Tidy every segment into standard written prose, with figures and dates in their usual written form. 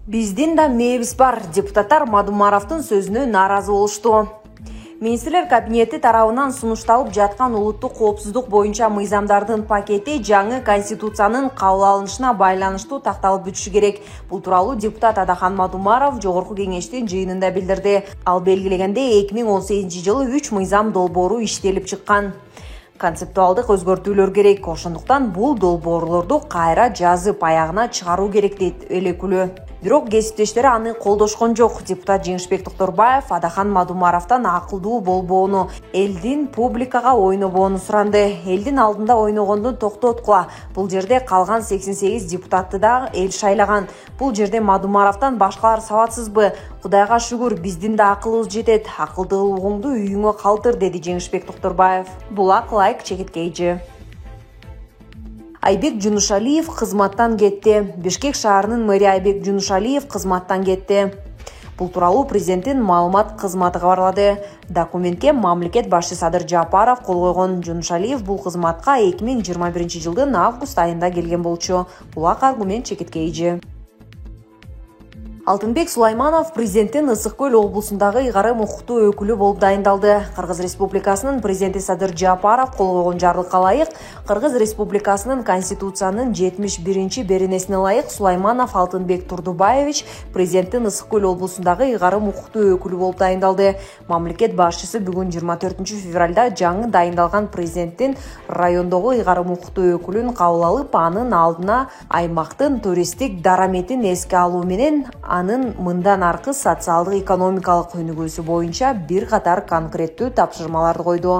Биздин да мээбиз бар. Депутаттар Мадумаровдун сөзүнө нааразы болушту. Министрлер кабинети тарабынан сунушталып жаткан улуттук коопсуздук боюнча мыйзамдардын пакети жаңы конституциянын кабыл алынышына байланыштуу такталып бүтүшү керек. Бул тууралуу депутат Адахан Мадумаров Жогорку кеңештин жыйынында билдирди. Ал белгилегендей 2018 жылы 3 мыйзам долбоору иштелип чыккан. Концептуалдык өзгөртүүлөр керек. Ошондуктан бул долбоорлорду кайра жазып аягына чыгаруу керек дейт эл өкүлү. Бирок кесиптештери аны колдошкон жок. Депутат Жеңишбек Токторбаев Адахан Мадумаровдон акылдуу болбоону, элдин публикага ойнобоону суранды. Элдин алдында ойногонду токтоткула. Бул жерде калган 88 депутатты да эл шайлаган. Бул жерде Мадумаровдон башкалар сабатсызбы? Кудайга шүгүр, биздин да акылыбыз жетет. Акылдуулугуңду үйүңө калтыр, деди Жеңишбек Токторбаев. Булак лайк чекиткейжи. Айбек Жунушалиев кызматтан кетти. Бишкек шаарынын мэри Айбек Жунушалиев кызматтан кетти. Бул тууралуу президенттин маалымат кызматы кабарлады. Документке мамлекет башчысы Садыр Жапаров кол койгон. Жунушалиев бул кызматка 2021 жылдын август айында келген болчу. Булак аргумент чекиткейжи. Алтынбек Сулайманов президенттин Ысык Көл облусундагы ыйгарым укуктуу өкүлү болуп дайындалды. Кыргыз Республикасынын президенти Садыр Жапаров кол койгон жарлыкка ылайык, Кыргыз Республикасынын Конституциянын 71 беренесине ылайык Сулайманов Алтынбек Турдубаевич президенттин Ысык Көл облусундагы ыйгарым укуктуу өкүлү болуп дайындалды. Мамлекет башчысы бүгүн 24 февралда жаңы дайындалган президенттин райондогу ыйгарым укуктуу өкүлүн кабыл алып, анын алдына аймактын туристтик дараметин эске алуу менен анын мындан аркы социалдык экономикалык өнүгүүсү боюнча бир катар конкреттүү тапшырмаларды койду.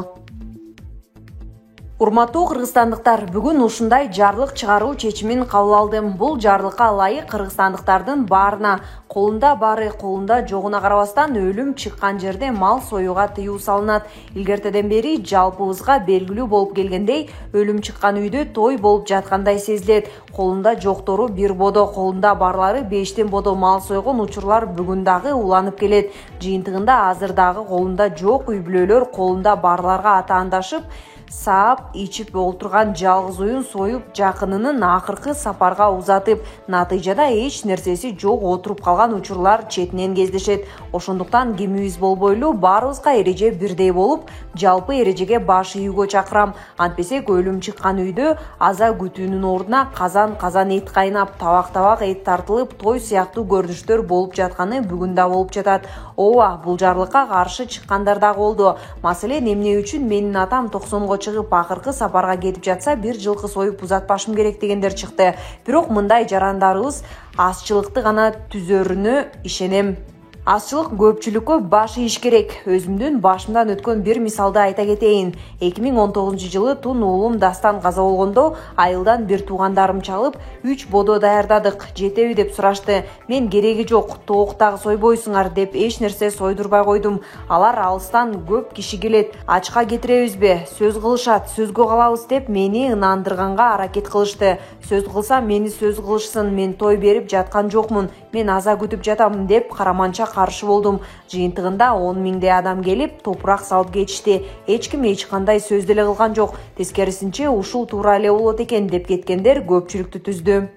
Урматтуу кыргызстандыктар, бүгүн ушундай жарлык чыгаруу чечимин кабыл алдым. Бул жарлыкка ылайык кыргызстандыктардын баарына колунда бары, колунда жогуна карабастан өлүм чыккан жерде мал союуга тыюу салынат. Илгертеден бери жалпыбызга белгилүү болуп келгендей, өлүм чыккан үйдө той болуп жаткандай сезилет. Колунда жоктору бир бодо, колунда барлары 5тен бодо мал сойгон учурлар бүгүн дагы уланып келет. Жыйынтыгында азыр дагы колунда жок үй бүлөлөр колунда барларга атаандашып, саап ичип олтурган жалгыз уюн союп жакынынын акыркы сапарга узатып, натыйжада эч нерсеси жок отуруп калган учурлар четинен кездешет. Ошондуктан кимибиз болбойлу баарыбызга эреже бирдей болуп, жалпы эрежеге баш ийүүгө чакырам. Антпесек өлүм чыккан үйдө аза күтүүнүн ордуна казан эт кайнап, табак эт тартылып, той сыяктуу көрүнүштөр болуп жатканы бүгүн да болуп жатат. Ооба, бул жарлыкка каршы чыккандар дагы болду. Маселен, эмне үчүн менин атам 90го чыгып акыркы сапарга кетип жатса, бир жылкы союп узатпашым керек дегендер чыкты. Бирок мындай жарандарыбыз азчылыкты гана түзөрүнө ишенем. Азчылык көпчүлүккө баш ийиш керек. Өзүмдүн башымдан өткөн бир мисалды айта кетейин. 2019 жылы тун уулум Дастан каза болгондо айылдан бир туугандарым чалып, 3 бодо даярдадык. Жетеби деп сурашты. Мен кереги жок, тоок дагы сойбойсуңар деп эч нерсе сойдурбай койдум. Алар алыстан көп киши келет. Ачка кетиребизби? Сөз кылышат, сөзгө калабыз деп мени ынандырганга аракет кылышты. Сөз кылсам мени сөз кылышсын, мен той берип жаткан жокмун. Мен аза күтүп жатам деп караманча каршы болдум. Жыйынтыгында 10 миңдей адам келип, топурак салып кетишти. Эч ким эч кандай сөз деле кылган жок. Тескерисинче ушул туура эле болот экен деп кеткендер көпчүлүктү түздү.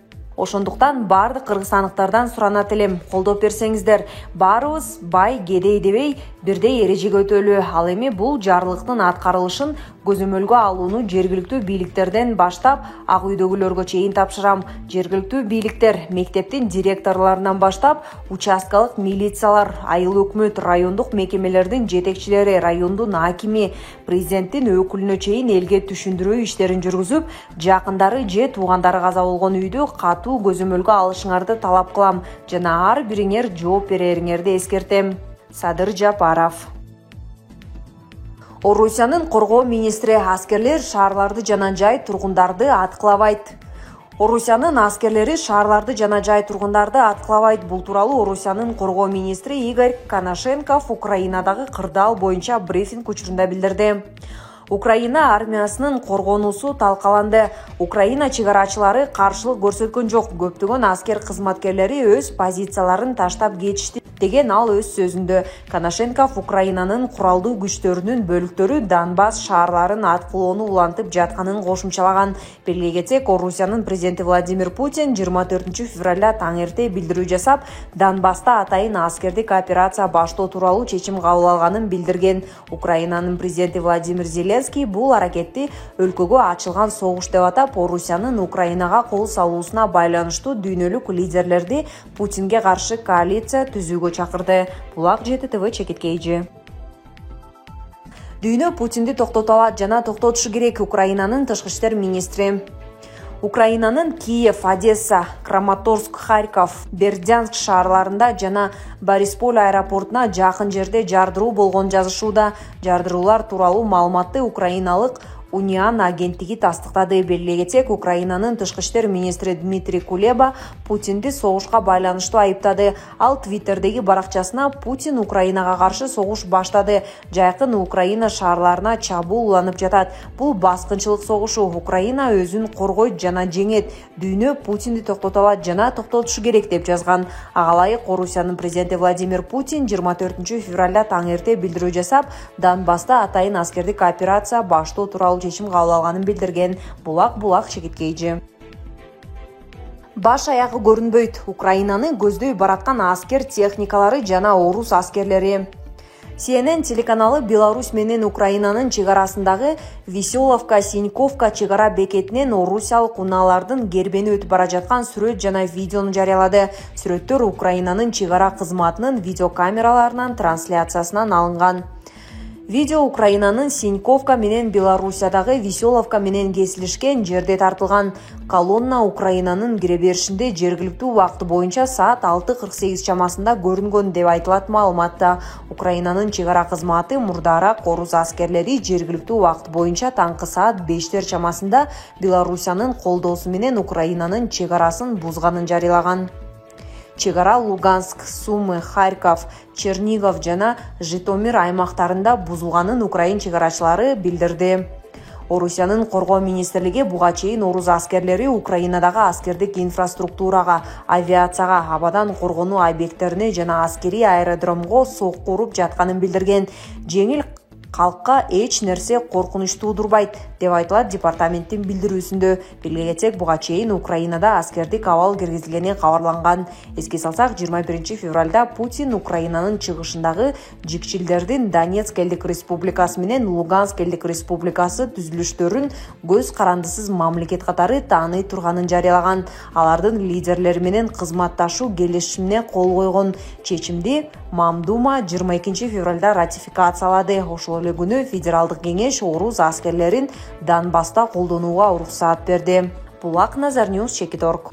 Ошондуктан бардык кыргызстандыктардан суранат элем, колдоп берсеңиздер. Баарыбыз бай, кедей дебей бирдей эрежеге өтөлү. Ал эми бул жарлыктын аткарылышын көзөмөлгө алууну жергиликтүү бийликтерден баштап ак үйдөгүлөргө чейин тапшырам. Жергиликтүү бийликтер, мектептин директорлорунан баштап участкалык милициялар, айыл өкмөт, райондук мекемелердин жетекчилери, райондун акими, президенттин өкүлүнө чейин элге түшүндүрүү иштерин жүргүзүп, жакындары же туугандары каза болгон үйдү катуу көзөмөлгө алышыңарды талап кылам жана ар бириңер жооп берериңерди эскертем. Садыр Жапаров. Орусиянын коргоо министри аскерлер шаарларды жана жай тургундарды аткылабайт. Орусиянын аскерлери шаарларды жана жай тургундарды аткылабайт. Бул тууралуу Орусиянын коргоо министри Игорь Коношенков Украинадагы кырдаал боюнча брифинг учурунда билдирди. Украина армиясынын коргонуусу талкаланды. Украина чегарачылары каршылык көрсөткөн жок. Көптөгөн аскер кызматкерлери өз позицияларын таштап кетишти. деген ал өз сөзүндө. Коношенков Украинанын куралдуу күчтөрүнүн бөлүктөрү Донбасс шаарларын аткылоону улантып жатканын кошумчалаган. Белгилей кетсек, Орусиянын президенти Владимир Путин 24 февралда таң эрте билдирүү жасап, Донбасста атайын аскердик операция баштоо тууралуу чечим кабыл алганын билдирген. Украинанын президенти Владимир Зеленский бул аракетти өлкөгө ачылган согуш деп атап, Орусиянын Украинага кол салуусуна байланыштуу дүйнөлүк лидерлерди Путинге каршы коалиция түзүүгө чакырды. Булак ЖТТВ чекиткейжи. Дүйнө Путинди токтото алат жана токтотушу керек. Украинанын тышкы иштер министри. Украинанын Киев, Одесса, Краматорск, Харьков, Бердянск шаарларында жана Борисполь аэропортуна жакын жерде жардыруу болгон жазышууда. Жардыруулар тууралуу маалыматты украиналык Униан агенттиги тастыктады. Белгилей кетсек, Украинанын тышкы иштер министри Дмитрий Кулеба Путинди согушка байланыштуу айыптады. Ал Твиттердеги баракчасына Путин Украинага каршы согуш баштады. Жайкын Украина шаарларына чабуул уланып жатат. Бул баскынчылык согушу. Украина өзүн коргойт жана жеңет. Дүйнө Путинди токтото алат жана токтотушу керек деп жазган. Ага ылайык Орусиянын президенти Владимир Путин 24 февралда таң эрте билдирүү жасап, Донбасста атайын аскердик операция баштоо тууралуу чечим кабыл алганын билдирген. Булак чекиткейжи. Баш аягы көрүнбөйт. Украинаны көздөй бараткан аскер техникалары жана орус аскерлери. CNN телеканалы Беларусь менен Украинанын чек арасындагы Веселовка-Синьковка чек ара бекетинен орусиялык унаалардын гербени өтүп бара жаткан сүрөт жана видеону жарыялады. Сүрөттөр Украинанын чек ара кызматынын видеокамераларынан трансляциясынан алынган. Видео Украинанын Синьковка менен Белоруссиядагы Веселовка менен кесилишкен жерде тартылган. Колонна Украинанын кире беришинде жергиликтүү убакыт боюнча саат 6:48 чамасында көрүнгөн деп айтылат маалыматта. Украинанын чек ара кызматы мурдараак орус аскерлери жергиликтүү убакыт боюнча таңкы саат 5 чамасында Белоруссиянын колдоосу менен Украинанын чек арасын бузганын жарыялаган. Чек ара Луганск, Сумы, Харьков, Чернигов жана Житомир аймактарында бузулганын украин чек арачылары билдирди. Орусиянын коргоо министрлиги буга чейин орус аскерлери Украинадагы аскердик инфраструктурага, авиацияга, абадан коргонуу объекттерине жана аскерий аэродромго сокку уруп жатканын билдирген. Жеңил калкка эч нерсе коркунуч туудурбайт деп айтылат департаменттин билдирүүсүндө. Белгилей кетсек, буга чейин Украинада аскердик абал киргизилгени кабарланган. Эске салсак, 21 февралда Путин Украинанын чыгышындагы жикчилдердин Донецк элдик республикасы менен Луганск элдик республикасы түзүлүштөрүн көз карандысыз мамлекет катары тааный турганын жарыялаган. Алардын лидерлери менен кызматташуу келишимине кол койгон. Чечимди Мамдума 22 февралда ратификациялады. Ошол эле күнү Федералдык кеңеш орус аскерлерин Донбасста колдонууга уруксаат берди. Булак Назар Ньюс, Чекит.орг.